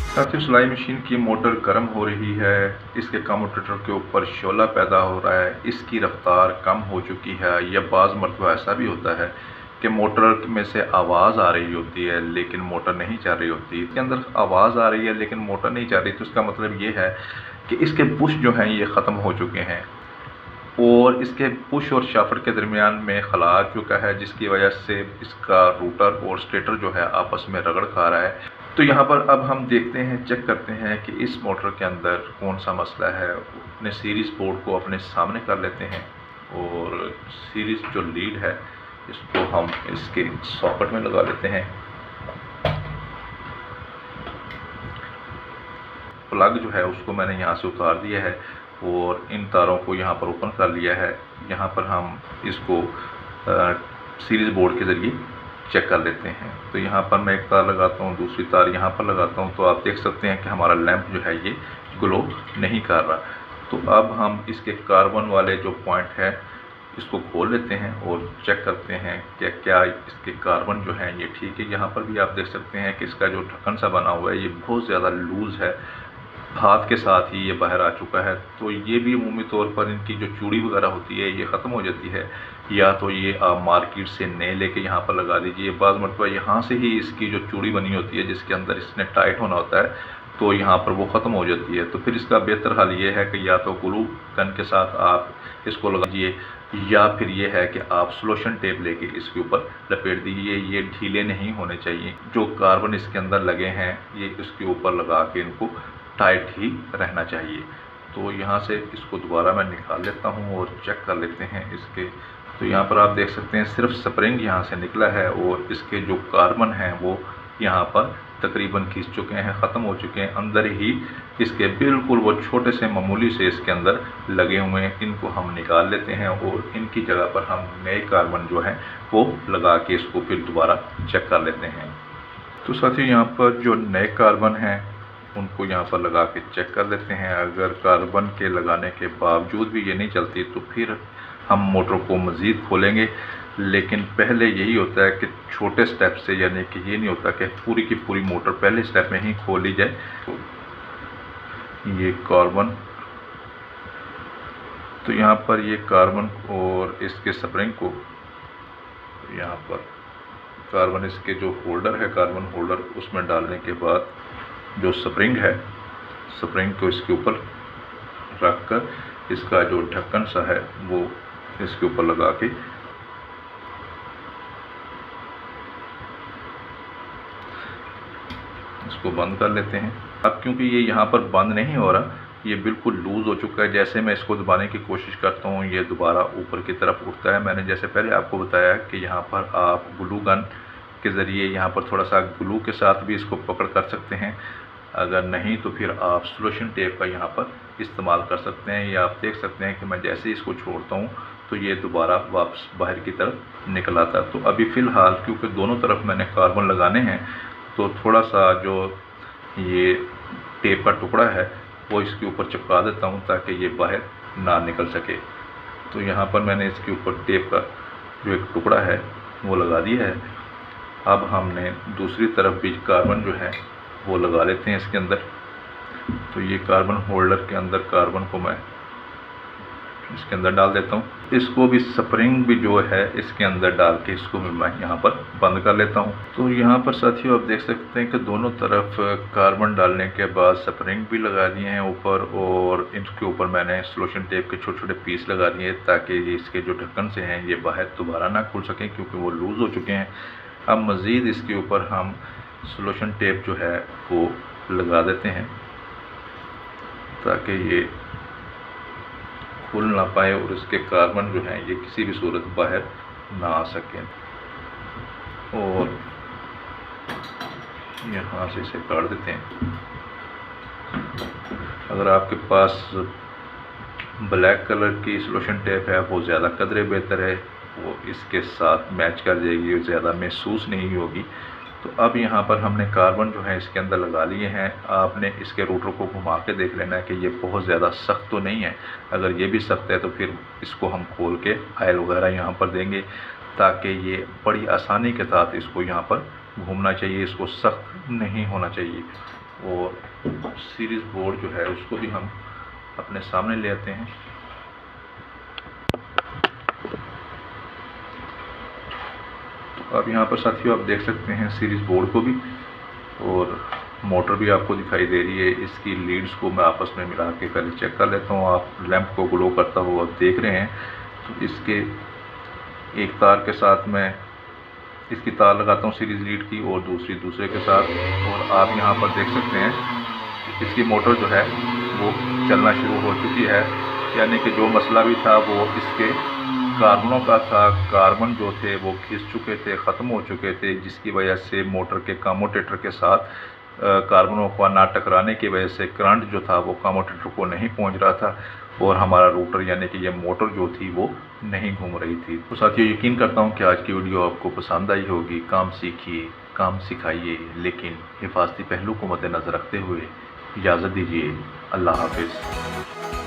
साथियों, सिलाई मशीन की मोटर गर्म हो रही है। इसके कम्यूटेटर के ऊपर शोला पैदा हो रहा है। इसकी रफ्तार कम हो चुकी है। या बाज़ मरतबा ऐसा भी होता है कि मोटर में से आवाज़ आ रही होती है लेकिन मोटर नहीं चल रही होती। इसके अंदर आवाज़ आ रही है लेकिन मोटर नहीं चल रही, तो इसका मतलब ये है कि इसके बुश जो हैं ये ख़त्म हो चुके हैं और इसके पुश और शाफ्ट के दरमियान में खला आ चुका है, जिसकी वजह से इसका रूटर और स्टेटर जो है आपस में रगड़ खा रहा है। तो यहाँ पर अब हम देखते हैं, चेक करते हैं कि इस मोटर के अंदर कौन सा मसला है। अपने सीरीज़ बोर्ड को अपने सामने कर लेते हैं और सीरीज़ जो लीड है इसको हम इसके सॉकेट में लगा लेते हैं। प्लग जो है उसको मैंने यहाँ से उतार दिया है और इन तारों को यहाँ पर ओपन कर लिया है। यहाँ पर हम इसको सीरीज़ बोर्ड के ज़रिए चेक कर लेते हैं। तो यहाँ पर मैं एक तार लगाता हूँ, दूसरी तार यहाँ पर लगाता हूँ, तो आप देख सकते हैं कि हमारा लैंप जो है ये ग्लो नहीं कर रहा। तो अब हम इसके कार्बन वाले जो पॉइंट है इसको खोल लेते हैं और चेक करते हैं कि क्या इसके कार्बन जो हैं ये ठीक है। यहाँ पर भी आप देख सकते हैं कि इसका जो ढक्कन सा बना हुआ है ये बहुत ज़्यादा लूज़ है, हाथ के साथ ही ये बाहर आ चुका है। तो ये भी अमूमी तौर पर इनकी जो चूड़ी वगैरह होती है ये ख़त्म हो जाती है, या तो ये आप मार्केट से नए लेके यहाँ पर लगा दीजिए। बाज़ मरतबा यहाँ से ही इसकी जो चूड़ी बनी होती है जिसके अंदर इसने टाइट होना होता है तो यहाँ पर वो ख़त्म हो जाती है। तो फिर इसका बेहतर हल ये है कि या तो ग्लू गन के साथ आप इसको लगा दीजिए, या फिर ये है कि आप सोल्यूशन टेप लेके इसके ऊपर लपेट दीजिए। ये ढीले नहीं होने चाहिए, जो कार्बन इसके अंदर लगे हैं ये इसके ऊपर लगा के इनको टाइट ही रहना चाहिए। तो यहाँ से इसको दोबारा मैं निकाल लेता हूँ और चेक कर लेते हैं इसके। तो यहाँ पर आप देख सकते हैं सिर्फ स्प्रिंग यहाँ से निकला है और इसके जो कार्बन हैं वो यहाँ पर तकरीबन खींच चुके हैं, ख़त्म हो चुके हैं। अंदर ही इसके बिल्कुल वो छोटे से मामूली से इसके अंदर लगे हुए हैं। इनको हम निकाल लेते हैं और इनकी जगह पर हम नए कार्बन जो हैं वो लगा के इसको फिर दोबारा चेक कर लेते हैं। तो साथियों, यहाँ पर जो नए कार्बन हैं उनको यहाँ पर लगा के चेक कर लेते हैं। अगर कार्बन के लगाने के बावजूद भी ये नहीं चलती तो फिर हम मोटर को मज़ीद खोलेंगे। लेकिन पहले यही होता है कि छोटे स्टेप से, यानी कि ये नहीं होता कि पूरी की पूरी मोटर पहले स्टेप में ही खोल ली जाए। ये कार्बन, तो यहाँ पर ये कार्बन और इसके स्प्रिंग को यहाँ पर कार्बन, इसके जो होल्डर है कार्बन होल्डर, उसमें डालने के बाद जो स्प्रिंग है, स्प्रिंग को इसके ऊपर रख कर इसका जो ढक्कन सा है वो इसके ऊपर लगा के इसको बंद कर लेते हैं। अब क्योंकि ये यहाँ पर बंद नहीं हो रहा, ये बिल्कुल लूज़ हो चुका है। जैसे मैं इसको दबाने की कोशिश करता हूँ ये दोबारा ऊपर की तरफ उठता है। मैंने जैसे पहले आपको बताया कि यहाँ पर आप ग्लू गन के ज़रिए यहाँ पर थोड़ा सा ग्लू के साथ भी इसको पकड़ कर सकते हैं। अगर नहीं तो फिर आप सोल्यूशन टेप का यहाँ पर इस्तेमाल कर सकते हैं। या आप देख सकते हैं कि मैं जैसे इसको छोड़ता हूँ तो ये दोबारा वापस बाहर की तरफ निकल आता है। तो अभी फ़िलहाल क्योंकि दोनों तरफ मैंने कार्बन लगाने हैं तो थोड़ा सा जो ये टेप का टुकड़ा है वो इसके ऊपर चिपका देता हूँ ताकि ये बाहर ना निकल सके। तो यहाँ पर मैंने इसके ऊपर टेप का जो एक टुकड़ा है वो लगा दिया है। अब हमने दूसरी तरफ भी कार्बन जो है वो लगा लेते हैं इसके अंदर। तो ये कार्बन होल्डर के अंदर कार्बन को मैं इसके अंदर डाल देता हूँ। इसको भी स्प्रिंग भी जो है इसके अंदर डाल के इसको भी मैं यहाँ पर बंद कर लेता हूँ। तो यहाँ पर साथियों आप देख सकते हैं कि दोनों तरफ कार्बन डालने के बाद स्प्रिंग भी लगा दिए हैं ऊपर, और इसके ऊपर मैंने सोल्यूशन टेप के छोटे छोटे पीस लगा दिए ताकि इसके जो ढक्कन से हैं ये बाहर दोबारा ना खुल सकें क्योंकि वो लूज़ हो चुके हैं। अब मज़ीद इसके ऊपर हम सोल्यूशन टेप जो है वो लगा देते हैं ताकि ये खुल ना पाए और इसके कार्बन जो हैं ये किसी भी सूरत बाहर ना आ सकें। और यहाँ से इसे काट देते हैं। अगर आपके पास ब्लैक कलर की सोल्यूशन टेप है वो ज़्यादा कदरे बेहतर है, वो इसके साथ मैच कर जाएगी और ज़्यादा महसूस नहीं होगी। तो अब यहाँ पर हमने कार्बन जो है इसके अंदर लगा लिए हैं। आपने इसके रोटर को घुमा के देख लेना है कि ये बहुत ज़्यादा सख्त तो नहीं है। अगर ये भी सख्त है तो फिर इसको हम खोल के ऑयल वगैरह यहाँ पर देंगे ताकि ये बड़ी आसानी के साथ इसको यहाँ पर घूमना चाहिए, इसको सख्त नहीं होना चाहिए। और सीरीज़ बोर्ड जो है उसको भी हम अपने सामने ले आते हैं। अब यहाँ पर साथियों आप देख सकते हैं सीरीज़ बोर्ड को भी, और मोटर भी आपको दिखाई दे रही है। इसकी लीड्स को मैं आपस में मिला के पहले चेक कर लेता हूँ। आप लैंप को ग्लो करता हुआ देख रहे हैं, तो इसके एक तार के साथ मैं इसकी तार लगाता हूँ सीरीज़ लीड की, और दूसरे के साथ। और आप यहाँ पर देख सकते हैं इसकी मोटर जो है वो चलना शुरू हो चुकी है, यानी कि जो मसला भी था वो इसके कार्बनों का था। कार्बन जो थे वो खिंच चुके थे, ख़त्म हो चुके थे, जिसकी वजह से मोटर के कम्यूटेटर के साथ कार्बनों का ना टकराने की वजह से करंट जो था वो कम्यूटेटर को नहीं पहुंच रहा था, और हमारा रूटर यानी कि ये मोटर जो थी वो नहीं घूम रही थी। तो साथियों यकीन करता हूँ कि आज की वीडियो आपको पसंद आई होगी। काम सीखिए, काम सिखाइए, लेकिन हिफाजती पहलू को मद्देनज़र रखते हुए इजाज़त दीजिए। अल्लाह हाफिज़।